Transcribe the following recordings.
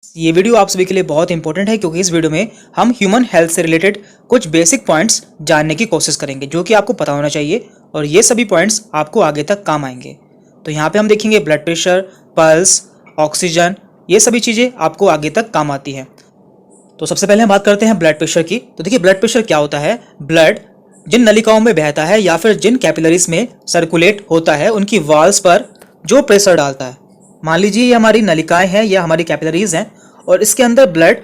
ये वीडियो आप सभी के लिए बहुत इंपॉर्टेंट है क्योंकि इस वीडियो में हम ह्यूमन हेल्थ से रिलेटेड कुछ बेसिक पॉइंट्स जानने की कोशिश करेंगे जो कि आपको पता होना चाहिए और ये सभी पॉइंट्स आपको आगे तक काम आएंगे। तो यहाँ पे हम देखेंगे ब्लड प्रेशर, पल्स, ऑक्सीजन, ये सभी चीज़ें आपको आगे तक काम आती हैं। तो सबसे पहले हम बात करते हैं ब्लड प्रेशर की। तो देखिए ब्लड प्रेशर क्या होता है। ब्लड जिन नलिकाओं में बहता है या फिर जिन कैपिलरीज में सर्कुलेट होता है उनकी वॉल्स पर जो प्रेशर डालता है। मान लीजिए ये हमारी नलिकाएं हैं या हमारी कैपिलरीज हैं और इसके अंदर ब्लड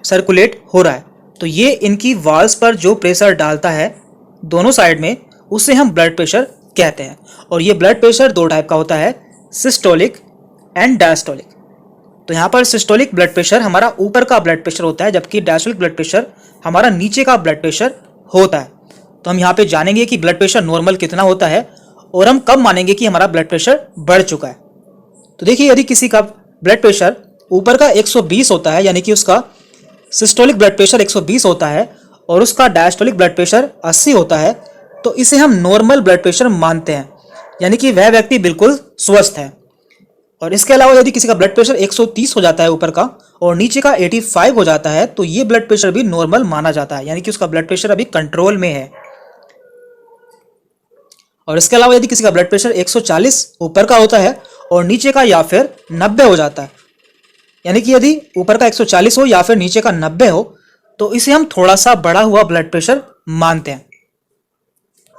सर्कुलेट हो रहा है, तो ये इनकी वॉल्स पर जो प्रेशर डालता है दोनों साइड में, उसे हम ब्लड प्रेशर कहते हैं। और ये ब्लड प्रेशर दो टाइप का होता है, सिस्टोलिक एंड डायस्टोलिक। तो यहाँ पर सिस्टोलिक ब्लड प्रेशर हमारा ऊपर का ब्लड प्रेशर होता है, जबकि डायस्टोलिक ब्लड प्रेशर हमारा नीचे का ब्लड प्रेशर होता है। तो हम यहाँ पे जानेंगे कि ब्लड प्रेशर नॉर्मल कितना होता है और हम कब मानेंगे कि हमारा ब्लड प्रेशर बढ़ चुका है। तो देखिए यदि किसी का ब्लड प्रेशर ऊपर का 120 होता है, यानी कि उसका सिस्टोलिक ब्लड प्रेशर 120 होता है और उसका डायस्टोलिक ब्लड प्रेशर 80 होता है, तो इसे हम नॉर्मल ब्लड प्रेशर मानते हैं, यानी कि वह व्यक्ति बिल्कुल स्वस्थ है। और इसके अलावा यदि किसी का ब्लड प्रेशर 130 हो जाता है ऊपर का और नीचे का 85 हो जाता है, तो ये ब्लड प्रेशर भी नॉर्मल माना जाता है, यानी कि उसका ब्लड प्रेशर अभी कंट्रोल में है। और इसके अलावा यदि किसी का ब्लड प्रेशर 140 ऊपर का होता है और नीचे का या फिर 90 हो जाता है, यानी कि यदि ऊपर का 140 हो या फिर नीचे का 90 हो, तो इसे हम थोड़ा सा बढ़ा हुआ ब्लड प्रेशर मानते हैं।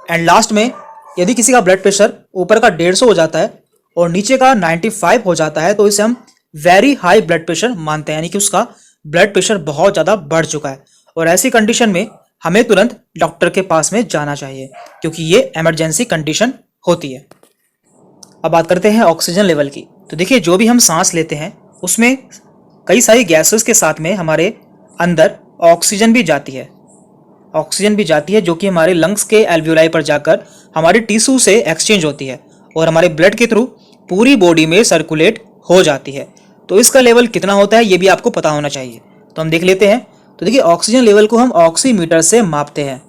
एंड लास्ट में यदि किसी का ब्लड प्रेशर ऊपर का 150 हो जाता है और नीचे का 95 हो जाता है, तो इसे हम वेरी हाई ब्लड प्रेशर मानते हैं, यानी कि उसका ब्लड प्रेशर बहुत ज़्यादा बढ़ चुका है। और ऐसी कंडीशन में हमें तुरंत डॉक्टर के पास में जाना चाहिए क्योंकि ये इमरजेंसी कंडीशन होती है। अब बात करते हैं ऑक्सीजन लेवल की। तो देखिए जो भी हम सांस लेते हैं उसमें कई सारी गैसेस के साथ में हमारे अंदर ऑक्सीजन भी जाती है जो कि हमारे लंग्स के एल्वियोलाई पर जाकर हमारी टिश्यू से एक्सचेंज होती है और हमारे ब्लड के थ्रू पूरी बॉडी में सर्कुलेट हो जाती है। तो इसका लेवल कितना होता है ये भी आपको पता होना चाहिए। तो हम देख लेते हैं। तो देखिए ऑक्सीजन लेवल को हम ऑक्सीमीटर से मापते हैं,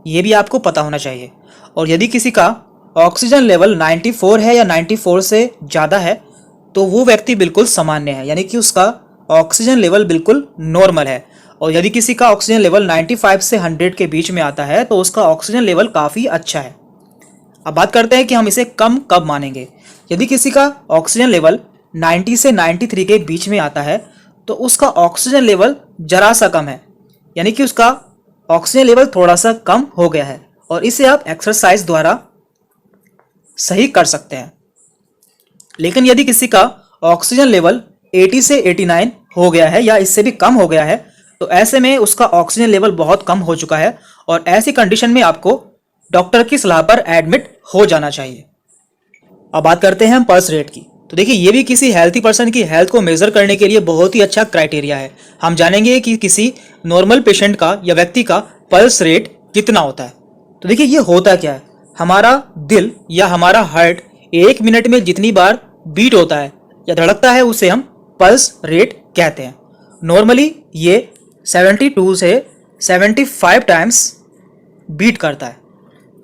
ये भी आपको पता होना चाहिए। और यदि किसी का ऑक्सीजन लेवल 94 है या 94 से ज़्यादा है, तो वो व्यक्ति बिल्कुल सामान्य है, यानी कि उसका ऑक्सीजन लेवल बिल्कुल नॉर्मल है। और यदि किसी का ऑक्सीजन लेवल 95 से 100 के बीच में आता है, तो उसका ऑक्सीजन लेवल काफ़ी अच्छा है। अब बात करते हैं कि हम इसे कम कब मानेंगे। यदि किसी का ऑक्सीजन लेवल 90 से 93 के बीच में आता है, तो उसका ऑक्सीजन लेवल जरा सा कम है, यानी कि उसका ऑक्सीजन लेवल थोड़ा सा कम हो गया है और इसे आप एक्सरसाइज द्वारा सही कर सकते हैं। लेकिन यदि किसी का ऑक्सीजन लेवल 80 से 89 हो गया है या इससे भी कम हो गया है, तो ऐसे में उसका ऑक्सीजन लेवल बहुत कम हो चुका है और ऐसी कंडीशन में आपको डॉक्टर की सलाह पर एडमिट हो जाना चाहिए। अब बात करते हैं हम पल्स रेट की। तो देखिए ये भी किसी हेल्थी पर्सन की हेल्थ को मेजर करने के लिए बहुत ही अच्छा क्राइटेरिया है। हम जानेंगे कि किसी नॉर्मल पेशेंट का या व्यक्ति का पल्स रेट कितना होता है। तो देखिए ये होता क्या है, हमारा दिल या हमारा हार्ट 1 मिनट में जितनी बार बीट होता है या धड़कता है उसे हम पल्स रेट कहते हैं। नॉर्मली ये 72 से 75 टाइम्स बीट करता है।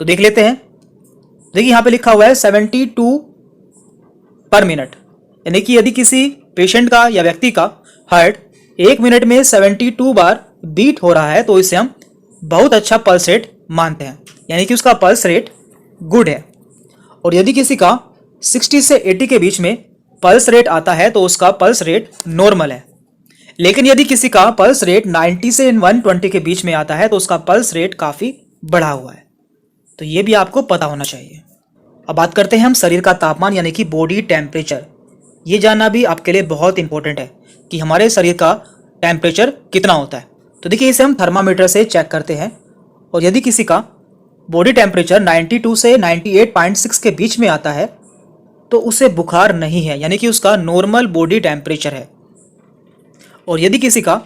तो देख लेते हैं। देखिए यहाँ पे लिखा हुआ है 72 पर मिनट, यानी कि यदि किसी पेशेंट का या व्यक्ति का हार्ट 1 मिनट में 72 बार बीट हो रहा है, तो इसे हम बहुत अच्छा पल्स रेट मानते हैं, यानी कि उसका पल्स रेट गुड है। और यदि किसी का 60 से 80 के बीच में पल्स रेट आता है, तो उसका पल्स रेट नॉर्मल है। लेकिन यदि किसी का पल्स रेट 90 से 120 के बीच में आता है, तो उसका पल्स रेट काफ़ी बढ़ा हुआ है। तो ये भी आपको पता होना चाहिए। अब बात करते हैं हम शरीर का तापमान, यानी कि बॉडी टेम्परेचर। ये जानना भी आपके लिए बहुत इंपॉर्टेंट है कि हमारे शरीर का टेम्परेचर कितना होता है। तो देखिए इसे हम थर्मामीटर से चेक करते हैं और यदि किसी का बॉडी टेम्परेचर 92 से 98.6 के बीच में आता है, तो उसे बुखार नहीं है, यानी कि उसका नॉर्मल बॉडी टेम्परेचर है। और यदि किसी का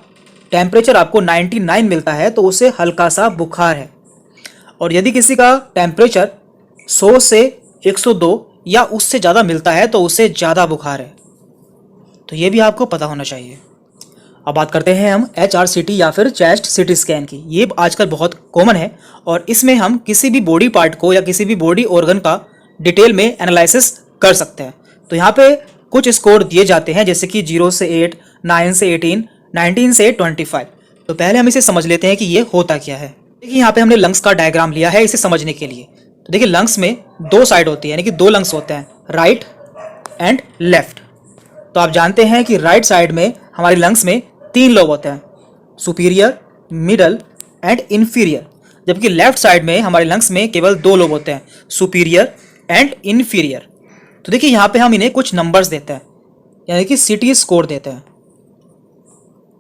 टेम्परेचर आपको 99 मिलता है, तो उसे हल्का सा बुखार है। और यदि किसी का टेम्परेचर 100 से 102 या उससे ज़्यादा मिलता है, तो उसे ज़्यादा बुखार है। तो ये भी आपको पता होना चाहिए। अब बात करते हैं हम HRCT या फिर चेस्ट सीटी स्कैन की। ये आजकल बहुत कॉमन है और इसमें हम किसी भी बॉडी पार्ट को या किसी भी बॉडी ऑर्गन का डिटेल में एनालिसिस कर सकते हैं। तो यहाँ पे कुछ स्कोर दिए जाते हैं, जैसे कि 0 से 8, 9 से 18, 19 से 25। तो पहले हम इसे समझ लेते हैं कि ये होता क्या है। देखिए यहाँ पे हमने लंग्स का डायग्राम लिया है इसे समझने के लिए। तो देखिए लंग्स में दो साइड होती है, यानी कि दो लंग्स होते हैं, राइट एंड लेफ्ट। तो आप जानते हैं कि राइट साइड में हमारे लंग्स में 3 लोब होते हैं, सुपीरियर, मिडल एंड इन्फीरियर, जबकि लेफ्ट साइड में हमारे लंग्स में केवल 2 लोब होते हैं, सुपीरियर एंड इन्फीरियर। तो देखिए यहाँ पे हम इन्हें कुछ नंबर्स देते हैं, यानी कि सीटी स्कोर देते हैं।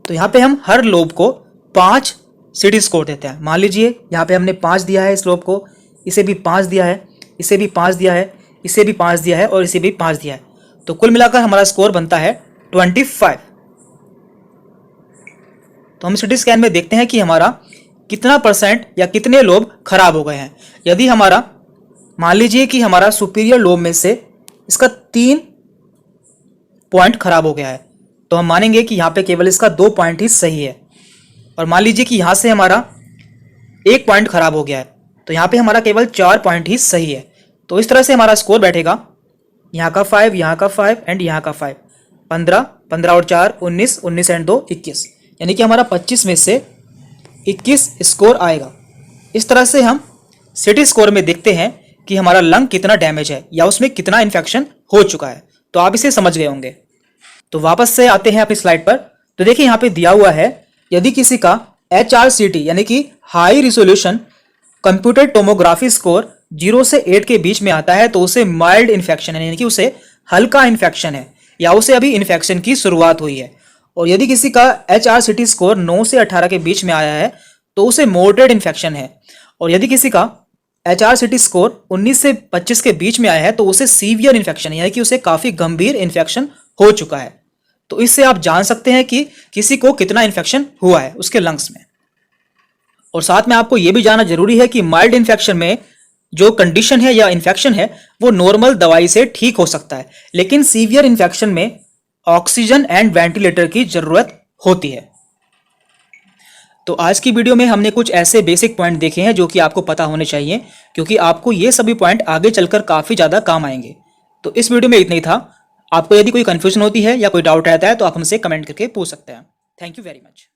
तो यहाँ पे हम हर लोब को 5 सीटी स्कोर देते हैं। मान लीजिए यहाँ पे हमने 5 दिया है इस लोब को, इसे भी 5 दिया है, इसे भी 5 दिया है, इसे भी 5 दिया है और इसे भी 5 दिया है। तो कुल मिलाकर हमारा स्कोर बनता है 25। तो हम सीटी स्कैन में देखते हैं कि हमारा कितना परसेंट या कितने लोब खराब हो गए हैं। यदि हमारा मान लीजिए कि हमारा सुपीरियर लोब में से इसका 3 पॉइंट खराब हो गया है, तो हम मानेंगे कि यहाँ पे केवल इसका 2 पॉइंट ही सही है। और मान लीजिए कि यहाँ से हमारा 1 पॉइंट खराब हो गया है, तो यहाँ पे हमारा केवल 4 पॉइंट ही सही है। तो इस तरह से हमारा स्कोर बैठेगा, यहाँ का 5, यहाँ का 5 एंड यहाँ का 5, 15, 15 और 4 19, 19 एंड 2 21, यानी कि हमारा 25 में से 21 स्कोर आएगा। इस तरह से हम सीटी स्कोर में देखते हैं कि हमारा लंग कितना डैमेज है या उसमें कितना इन्फेक्शन हो चुका है। तो आप इसे समझ गए होंगे। तो वापस से आते हैं अपनी स्लाइड पर। तो देखिए यहाँ पे दिया हुआ है, यदि किसी का HRCT यानी कि high resolution computer tomography score 0 से 8 के बीच में आता है, तो उसे माइल्ड इन्फेक्शन है, यानी कि उसे हल्का इन्फेक्शन है या उसे अभी इन्फेक्शन की शुरुआत हुई है। और यदि किसी का HRCT स्कोर 9 से 18 के बीच में आया है, तो उसे मॉडरेट इन्फेक्शन है। और यदि किसी का HRCT स्कोर 19 से 25 के बीच में आया है, तो उसे सीवियर इन्फेक्शन है, यानी कि उसे काफी गंभीर इन्फेक्शन हो चुका है। तो इससे आप जान सकते हैं कि किसी को कितना इन्फेक्शन हुआ है उसके लंग्स में। और साथ में आपको यह भी जानना जरूरी है कि माइल्ड इन्फेक्शन में जो कंडीशन है या इन्फेक्शन है वो नॉर्मल दवाई से ठीक हो सकता है, लेकिन सीवियर इन्फेक्शन में ऑक्सीजन एंड वेंटिलेटर की जरूरत होती है। तो आज की वीडियो में हमने कुछ ऐसे बेसिक पॉइंट देखे हैं जो कि आपको पता होने चाहिए, क्योंकि आपको ये सभी पॉइंट आगे चलकर काफी ज्यादा काम आएंगे। तो इस वीडियो में इतना ही था। आपको यदि कोई कंफ्यूजन होती है या कोई डाउट रहता है तो आप हमसे कमेंट करके पूछ सकते हैं। Thank you very much.